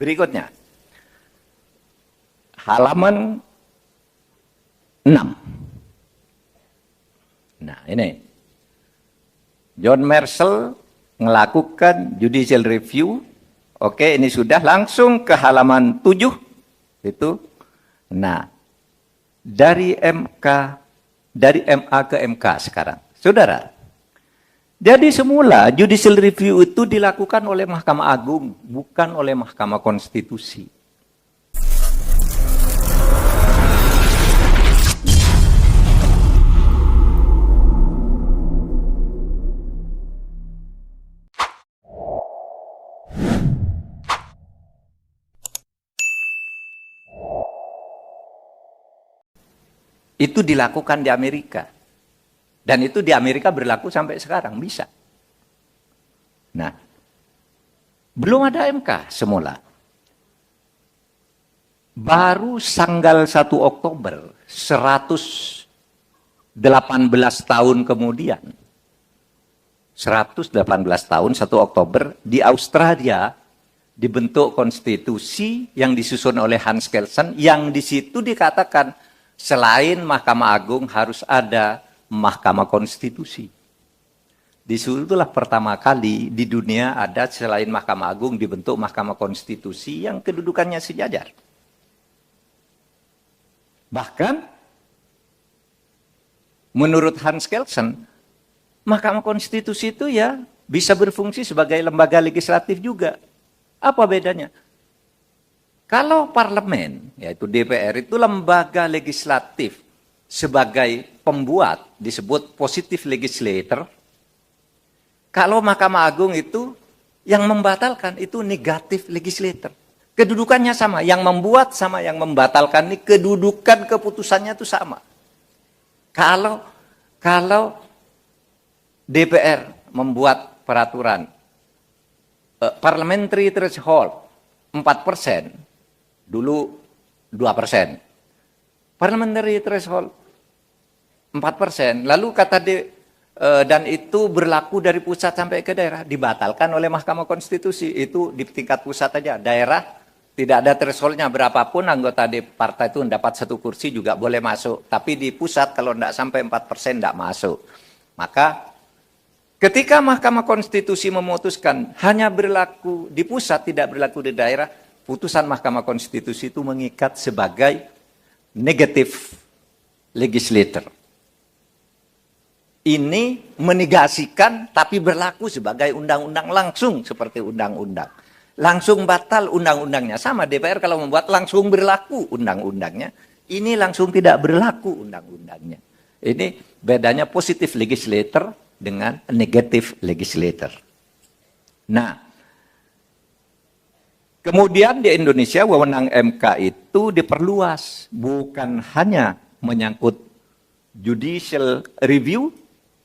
Berikutnya, halaman 6. Nah, ini. John Marshall melakukan judicial review. Oke, ini sudah langsung ke halaman 7. Itu. Nah, dari MA ke MK sekarang. Saudara, jadi semula judicial review itu dilakukan oleh Mahkamah Agung, bukan oleh Mahkamah Konstitusi. Itu dilakukan di Amerika. Dan itu di Amerika berlaku sampai sekarang, bisa. Nah, belum ada MK semula. Baru tanggal 1 Oktober, 118 tahun kemudian, 118 tahun, 1 Oktober, di Australia, dibentuk konstitusi yang disusun oleh Hans Kelsen, yang di situ dikatakan, selain Mahkamah Agung harus ada Mahkamah Konstitusi. Disitulah pertama kali di dunia ada selain Mahkamah Agung dibentuk Mahkamah Konstitusi yang kedudukannya sejajar. Bahkan menurut Hans Kelsen, Mahkamah Konstitusi itu ya bisa berfungsi sebagai lembaga legislatif juga. Apa bedanya? Kalau parlemen, yaitu DPR, itu lembaga legislatif sebagai pembuat, disebut positive legislator. Kalau Mahkamah Agung itu yang membatalkan itu negative legislator. Kedudukannya sama, yang membuat sama yang membatalkan ini kedudukan keputusannya itu sama. Kalau DPR membuat peraturan parliamentary threshold 4%, dulu 2%. Parliamentary threshold 4%. Lalu kata dan itu berlaku dari pusat sampai ke daerah. Dibatalkan oleh Mahkamah Konstitusi. Itu di tingkat pusat aja. Daerah tidak ada thresholdnya. Berapapun anggota di partai itu dapat 1 kursi juga boleh masuk. Tapi di pusat kalau tidak sampai 4% tidak masuk. Maka ketika Mahkamah Konstitusi memutuskan hanya berlaku di pusat, tidak berlaku di daerah, putusan Mahkamah Konstitusi itu mengikat sebagai negative legislator. Ini menegasikan tapi berlaku sebagai undang-undang langsung seperti undang-undang. Langsung batal undang-undangnya. Sama DPR kalau membuat langsung berlaku undang-undangnya. Ini langsung tidak berlaku undang-undangnya. Ini bedanya positive legislator dengan negative legislator. Nah, kemudian di Indonesia wewenang MK itu diperluas. Bukan hanya menyangkut judicial review,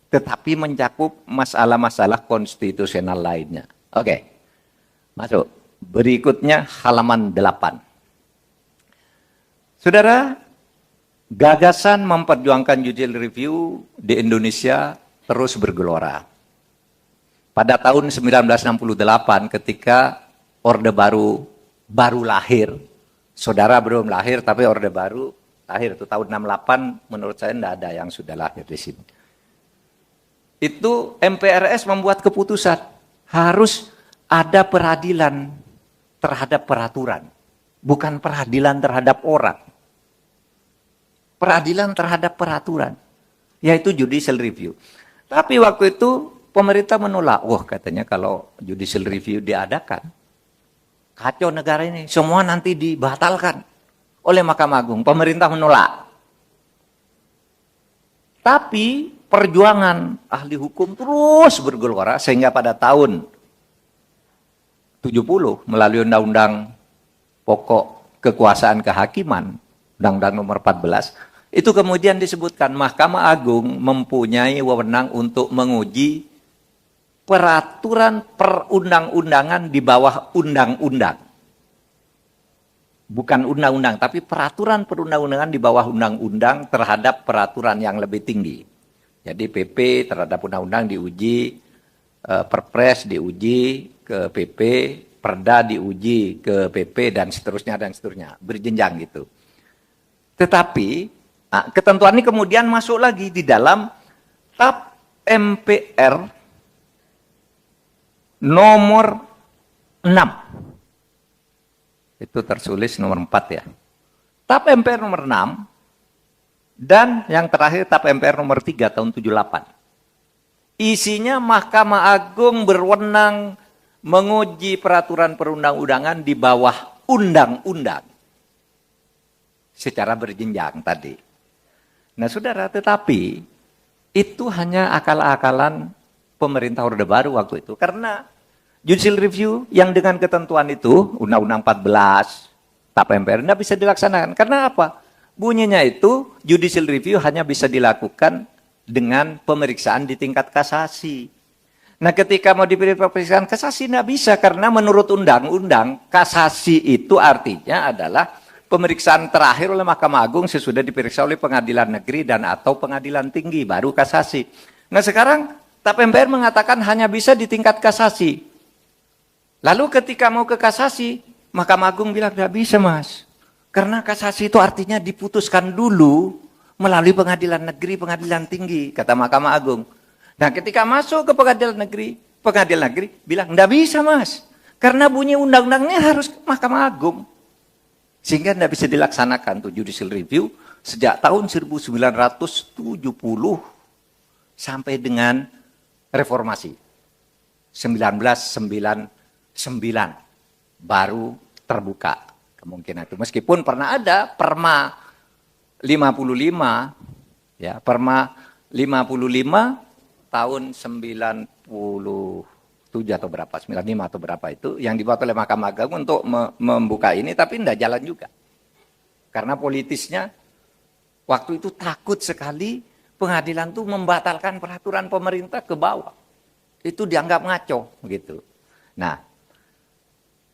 tetapi mencakup masalah-masalah konstitusional lainnya. Oke, masuk. Berikutnya halaman 8. Saudara, gagasan memperjuangkan judicial review di Indonesia terus bergelora. Pada tahun 1968 ketika Orde Baru lahir, saudara belum lahir tapi Orde Baru lahir, itu tahun 68, menurut saya tidak ada yang sudah lahir di sini. Itu MPRS membuat keputusan, harus ada peradilan terhadap peraturan, bukan peradilan terhadap orang. Peradilan terhadap peraturan, yaitu judicial review. Tapi waktu itu pemerintah menolak, katanya kalau judicial review diadakan, kacau negara ini, semua nanti dibatalkan oleh Mahkamah Agung. Pemerintah menolak. Tapi perjuangan ahli hukum terus bergelora sehingga pada tahun 70 melalui Undang-Undang Pokok Kekuasaan Kehakiman, Undang-Undang nomor 14, itu kemudian disebutkan Mahkamah Agung mempunyai wewenang untuk menguji peraturan perundang-undangan di bawah undang-undang. Bukan undang-undang, tapi peraturan perundang-undangan di bawah undang-undang terhadap peraturan yang lebih tinggi. Jadi PP terhadap undang-undang diuji, Perpres diuji ke PP, Perda diuji ke PP dan seterusnya, berjenjang gitu. Tetapi ketentuan ini kemudian masuk lagi di dalam TAP MPR nomor 6. Itu tertulis nomor 4 ya. TAP MPR nomor 6 dan yang terakhir TAP MPR nomor 3 tahun 78. Isinya Mahkamah Agung berwenang menguji peraturan perundang-undangan di bawah undang-undang secara berjenjang tadi. Nah, saudara, tetapi itu hanya akal-akalan pemerintah Orde Baru waktu itu. Karena judicial review yang dengan ketentuan itu, Undang-Undang 14, TAP MPR, tidak bisa dilaksanakan. Karena apa? Bunyinya itu, judicial review hanya bisa dilakukan dengan pemeriksaan di tingkat kasasi. Nah, ketika mau dipilih pemeriksaan kasasi, tidak bisa. Karena menurut undang-undang, kasasi itu artinya adalah pemeriksaan terakhir oleh Mahkamah Agung sesudah diperiksa oleh pengadilan negeri dan atau pengadilan tinggi, baru kasasi. Nah, sekarang TAP MPR mengatakan hanya bisa di tingkat kasasi. Lalu ketika mau ke kasasi, Mahkamah Agung bilang tidak bisa, Mas. Karena kasasi itu artinya diputuskan dulu melalui pengadilan negeri, pengadilan tinggi, kata Mahkamah Agung. Nah, ketika masuk ke pengadilan negeri bilang tidak bisa, Mas. Karena bunyi undang-undangnya harus Mahkamah Agung. Sehingga tidak bisa dilaksanakan tuh judicial review sejak tahun 1970 sampai dengan reformasi. 1999 baru terbuka kemungkinan itu. Meskipun pernah ada Perma 55, ya, Perma 55 tahun 97 atau berapa, 95 atau berapa itu, yang dibuat oleh Mahkamah Agung untuk membuka ini, tapi tidak jalan juga. Karena politisnya waktu itu takut sekali pengadilan itu membatalkan peraturan pemerintah ke bawah. Itu dianggap ngaco gitu. Nah,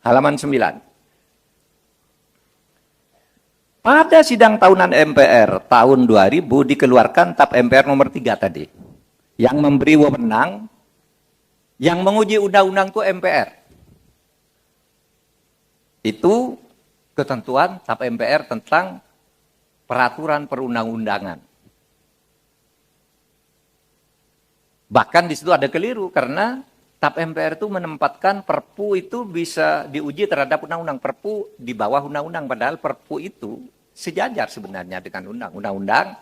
halaman 9. Pada sidang tahunan MPR tahun 2000 dikeluarkan TAP MPR nomor 3 tadi. Yang memberi wewenang, yang menguji undang-undang itu MPR. Itu ketentuan TAP MPR tentang peraturan perundang-undangan. Bahkan di situ ada keliru karena TAP MPR itu menempatkan Perpu itu bisa diuji terhadap undang-undang. Perpu di bawah undang-undang, padahal Perpu itu sejajar sebenarnya dengan undang-undang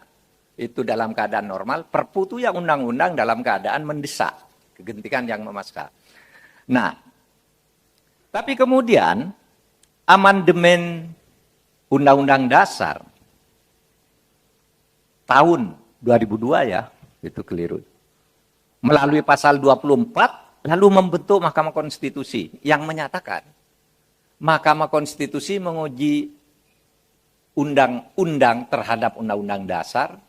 itu dalam keadaan normal. Perpu itu yang undang-undang dalam keadaan mendesak, kegentingan yang memaksa. Nah, tapi kemudian amandemen Undang-Undang Dasar tahun 2002 ya, itu keliru. Melalui pasal 24 lalu membentuk Mahkamah Konstitusi yang menyatakan Mahkamah Konstitusi menguji undang-undang terhadap Undang-Undang Dasar.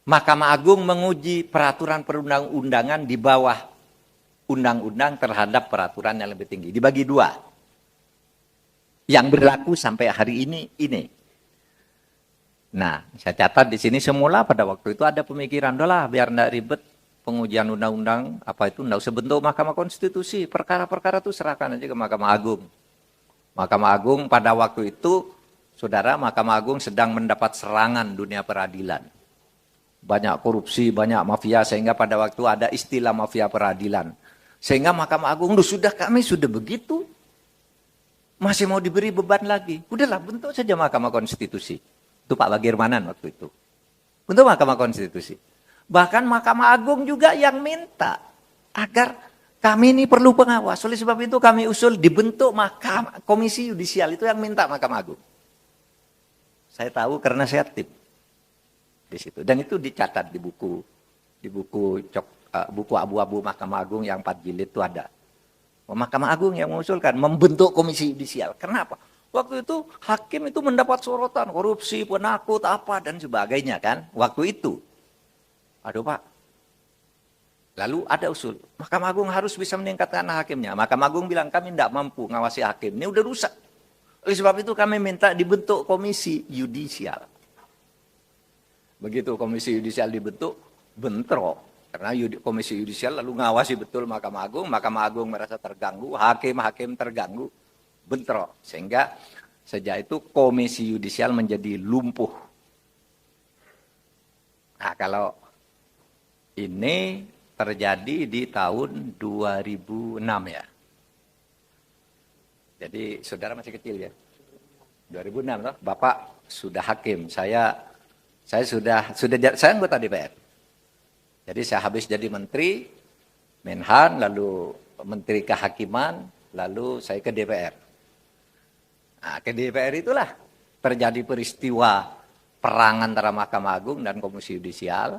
Mahkamah Agung menguji peraturan perundang-undangan di bawah undang-undang terhadap peraturan yang lebih tinggi. Dibagi dua. Yang berlaku sampai hari ini. Nah, saya catat di sini semula pada waktu itu ada pemikiran, udahlah biar tidak ribet pengujian undang-undang, apa itu, tidak usah bentuk Mahkamah Konstitusi. Perkara-perkara itu serahkan aja ke Mahkamah Agung. Mahkamah Agung pada waktu itu, saudara, Mahkamah Agung sedang mendapat serangan dunia peradilan. Banyak korupsi, banyak mafia, sehingga pada waktu ada istilah mafia peradilan. Sehingga Mahkamah Agung, kami sudah begitu, masih mau diberi beban lagi. Udahlah, bentuk saja Mahkamah Konstitusi. Itu Pak Bagirmanan waktu itu. Bentuk Mahkamah Konstitusi. Bahkan Mahkamah Agung juga yang minta agar kami ini perlu pengawas. Oleh sebab itu kami usul dibentuk Komisi Yudisial, itu yang minta Mahkamah Agung. Saya tahu karena saya tim di situ, dan itu dicatat di buku buku abu-abu Mahkamah Agung yang 4 jilid itu ada. Mahkamah Agung yang mengusulkan membentuk Komisi Yudisial. Kenapa? Waktu itu hakim itu mendapat sorotan korupsi, penakut apa dan sebagainya kan. Waktu itu, aduh Pak. Lalu ada usul, Mahkamah Agung harus bisa meningkatkan hakimnya. Mahkamah Agung bilang kami tidak mampu ngawasi hakim, ini udah rusak. Oleh sebab itu kami minta dibentuk Komisi Yudisial. Begitu Komisi Yudisial dibentuk, bentrok. Karena Komisi Yudisial lalu ngawasi betul Mahkamah Agung merasa terganggu, hakim-hakim terganggu, bentrok. Sehingga sejak itu Komisi Yudisial menjadi lumpuh. Nah, kalau ini terjadi di tahun 2006 ya. Jadi saudara masih kecil ya. 2006 loh, Bapak sudah hakim. Saya anggota DPR. Jadi saya habis jadi menteri, Menhan, lalu menteri kehakiman, lalu saya ke DPR. Nah, ke DPR itulah terjadi peristiwa perang antara Mahkamah Agung dan Komisi Yudisial.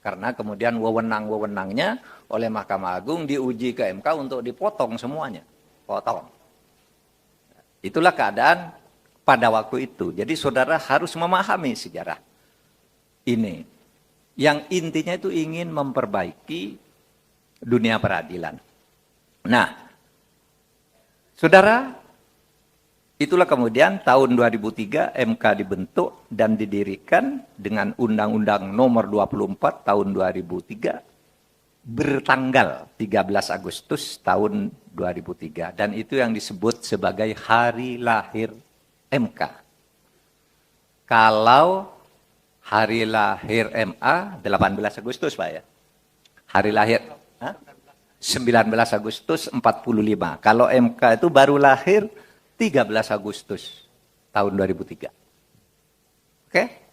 Karena kemudian wewenang-wewenangnya oleh Mahkamah Agung diuji ke MK untuk dipotong semuanya. Potong. Itulah keadaan pada waktu itu. Jadi saudara harus memahami sejarah ini. Yang intinya itu ingin memperbaiki dunia peradilan. Nah, saudara, itulah kemudian tahun 2003 MK dibentuk dan didirikan dengan Undang-Undang Nomor 24 tahun 2003 bertanggal 13 Agustus tahun 2003. Dan itu yang disebut sebagai hari lahir MK. Kalau hari lahir MA 18 Agustus Pak ya. Hari lahir 19 Agustus 45. Kalau MK itu baru lahir 13 Agustus tahun 2003. Oke?